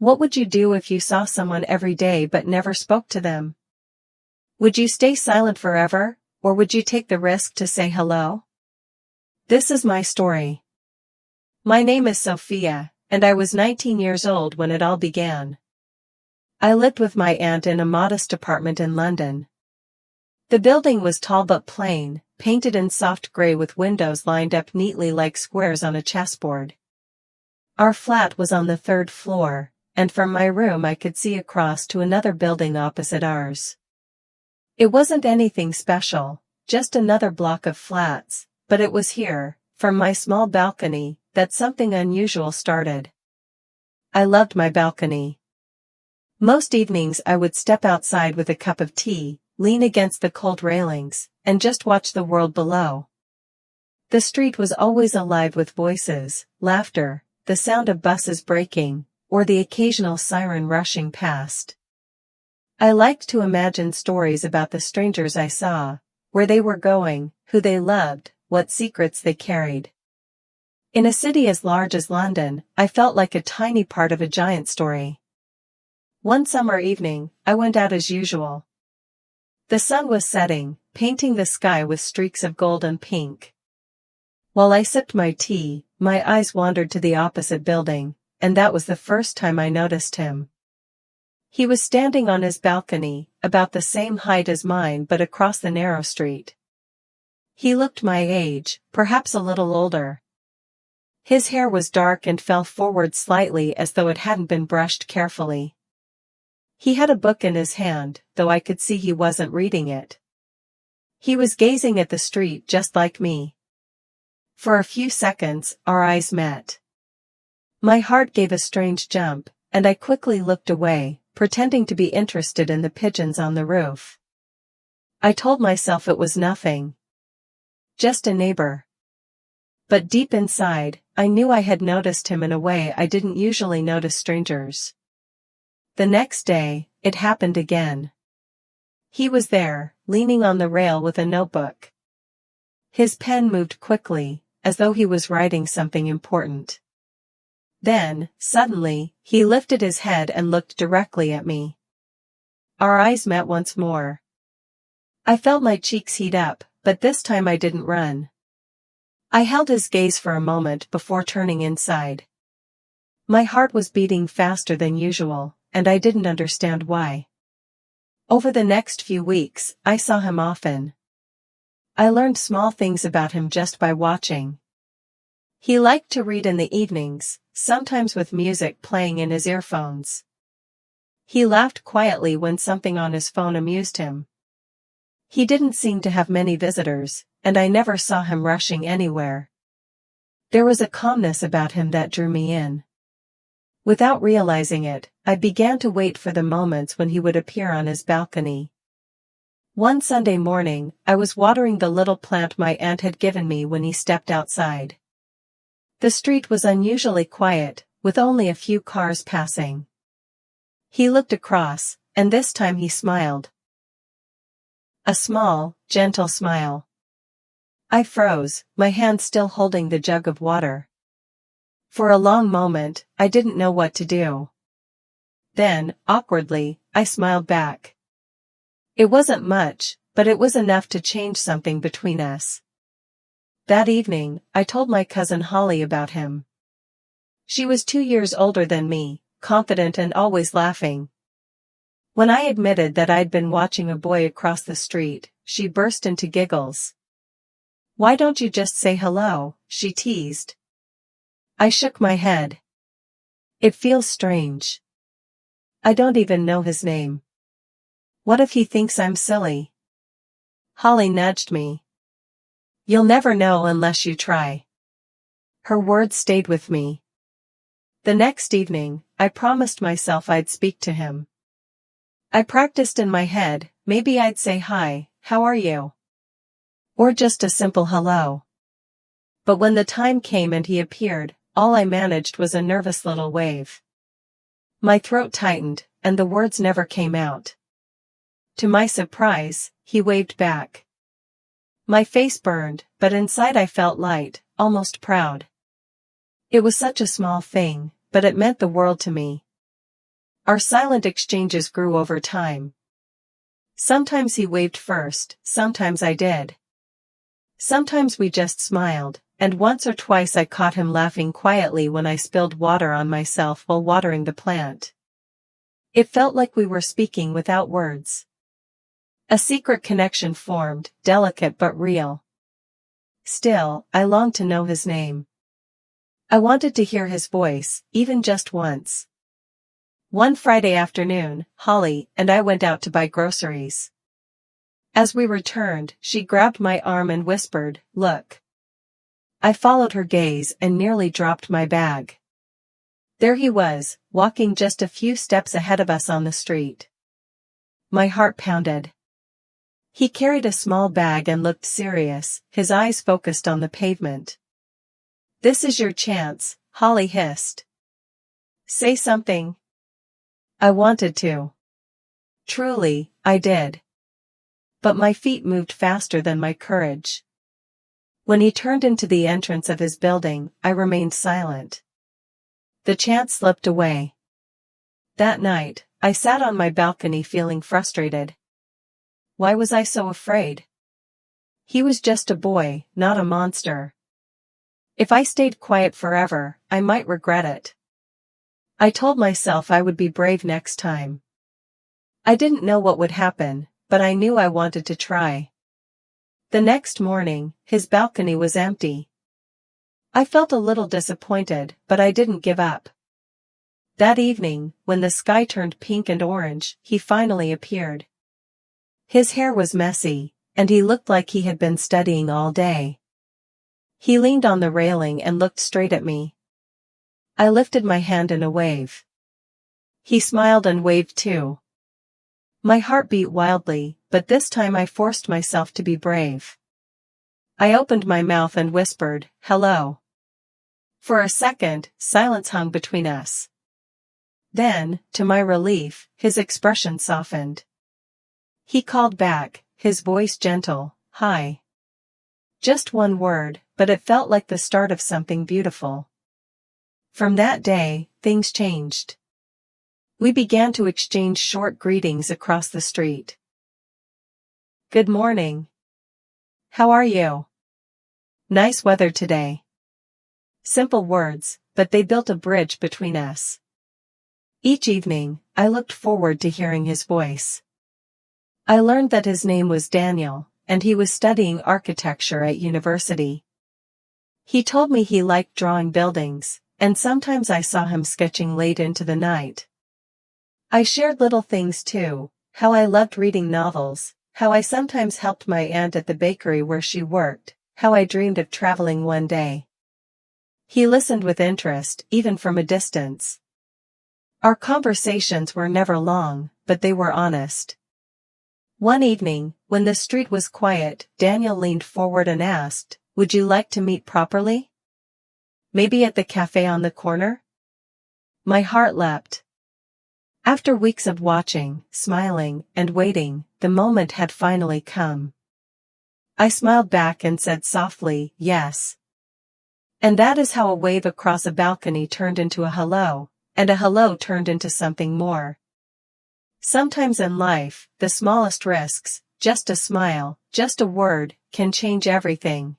What would you do if you saw someone every day but never spoke to them? Would you stay silent forever, or would you take the risk to say hello? This is my story. My name is Sophia, and I was 19 years old when it all began. I lived with my aunt in a modest apartment in London. The building was tall but plain, painted in soft grey with windows lined up neatly like squares on a chessboard. Our flat was on the 3rd floor, and from my room I could see across to another building opposite ours. It wasn't anything special, just another block of flats, but it was here, from my small balcony, that something unusual started. I loved my balcony. Most evenings I would step outside with a cup of tea, lean against the cold railings, and just watch the world below. The street was always alive with voices, laughter, the sound of buses braking, or the occasional siren rushing past. I liked to imagine stories about the strangers I saw, where they were going, who they loved, what secrets they carried. In a city as large as London, I felt like a tiny part of a giant story. One summer evening, I went out as usual. The sun was setting, painting the sky with streaks of gold and pink. While I sipped my tea, my eyes wandered to the opposite building, and that was the first time I noticed him. He was standing on his balcony, about the same height as mine but across the narrow street. He looked my age, perhaps a little older. His hair was dark and fell forward slightly as though it hadn't been brushed carefully. He had a book in his hand, though I could see he wasn't reading it. He was gazing at the street just like me. For a few seconds, our eyes met. My heart gave a strange jump, and I quickly looked away, pretending to be interested in the pigeons on the roof. I told myself it was nothing. Just a neighbor. But deep inside, I knew I had noticed him in a way I didn't usually notice strangers. The next day, it happened again. He was there, leaning on the rail with a notebook. His pen moved quickly, as though he was writing something important. Then, suddenly, he lifted his head and looked directly at me. Our eyes met once more. I felt my cheeks heat up, but this time I didn't run. I held his gaze for a moment before turning inside. My heart was beating faster than usual, and I didn't understand why. Over the next few weeks, I saw him often. I learned small things about him just by watching. He liked to read in the evenings, sometimes with music playing in his earphones. He laughed quietly when something on his phone amused him. He didn't seem to have many visitors, and I never saw him rushing anywhere. There was a calmness about him that drew me in. Without realizing it, I began to wait for the moments when he would appear on his balcony. One Sunday morning, I was watering the little plant my aunt had given me when he stepped outside. The street was unusually quiet, with only a few cars passing. He looked across, and this time he smiled. A small, gentle smile. I froze, my hand still holding the jug of water. For a long moment, I didn't know what to do. Then, awkwardly, I smiled back. It wasn't much, but it was enough to change something between us. That evening, I told my cousin Holly about him. She was 2 years older than me, confident and always laughing. When I admitted that I'd been watching a boy across the street, she burst into giggles. "Why don't you just say hello?" she teased. I shook my head. It feels strange. I don't even know his name. What if he thinks I'm silly? Holly nudged me. You'll never know unless you try. Her words stayed with me. The next evening, I promised myself I'd speak to him. I practiced in my head, maybe I'd say hi, how are you? Or just a simple hello. But when the time came and he appeared, all I managed was a nervous little wave. My throat tightened, and the words never came out. To my surprise, he waved back. My face burned, but inside I felt light, almost proud. It was such a small thing, but it meant the world to me. Our silent exchanges grew over time. Sometimes he waved first, sometimes I did. Sometimes we just smiled, and once or twice I caught him laughing quietly when I spilled water on myself while watering the plant. It felt like we were speaking without words. A secret connection formed, delicate but real. Still, I longed to know his name. I wanted to hear his voice, even just once. One Friday afternoon, Holly and I went out to buy groceries. As we returned, she grabbed my arm and whispered, "Look." I followed her gaze and nearly dropped my bag. There he was, walking just a few steps ahead of us on the street. My heart pounded. He carried a small bag and looked serious, his eyes focused on the pavement. "This is your chance," Holly hissed. "Say something." I wanted to. Truly, I did. But my feet moved faster than my courage. When he turned into the entrance of his building, I remained silent. The chance slipped away. That night, I sat on my balcony feeling frustrated. Why was I so afraid? He was just a boy, not a monster. If I stayed quiet forever, I might regret it. I told myself I would be brave next time. I didn't know what would happen, but I knew I wanted to try. The next morning, his balcony was empty. I felt a little disappointed, but I didn't give up. That evening, when the sky turned pink and orange, he finally appeared. His hair was messy, and he looked like he had been studying all day. He leaned on the railing and looked straight at me. I lifted my hand in a wave. He smiled and waved too. My heart beat wildly, but this time I forced myself to be brave. I opened my mouth and whispered, "Hello." For a second, silence hung between us. Then, to my relief, his expression softened. He called back, his voice gentle, "Hi." Just one word, but it felt like the start of something beautiful. From that day, things changed. We began to exchange short greetings across the street. "Good morning." "How are you?" "Nice weather today." Simple words, but they built a bridge between us. Each evening, I looked forward to hearing his voice. I learned that his name was Daniel, and he was studying architecture at university. He told me he liked drawing buildings, and sometimes I saw him sketching late into the night. I shared little things too, how I loved reading novels, how I sometimes helped my aunt at the bakery where she worked, how I dreamed of traveling one day. He listened with interest, even from a distance. Our conversations were never long, but they were honest. One evening, when the street was quiet, Daniel leaned forward and asked, "Would you like to meet properly? Maybe at the cafe on the corner?" My heart leapt. After weeks of watching, smiling, and waiting, the moment had finally come. I smiled back and said softly, "Yes." And that is how a wave across a balcony turned into a hello, and a hello turned into something more. Sometimes in life, the smallest risks, just a smile, just a word, can change everything.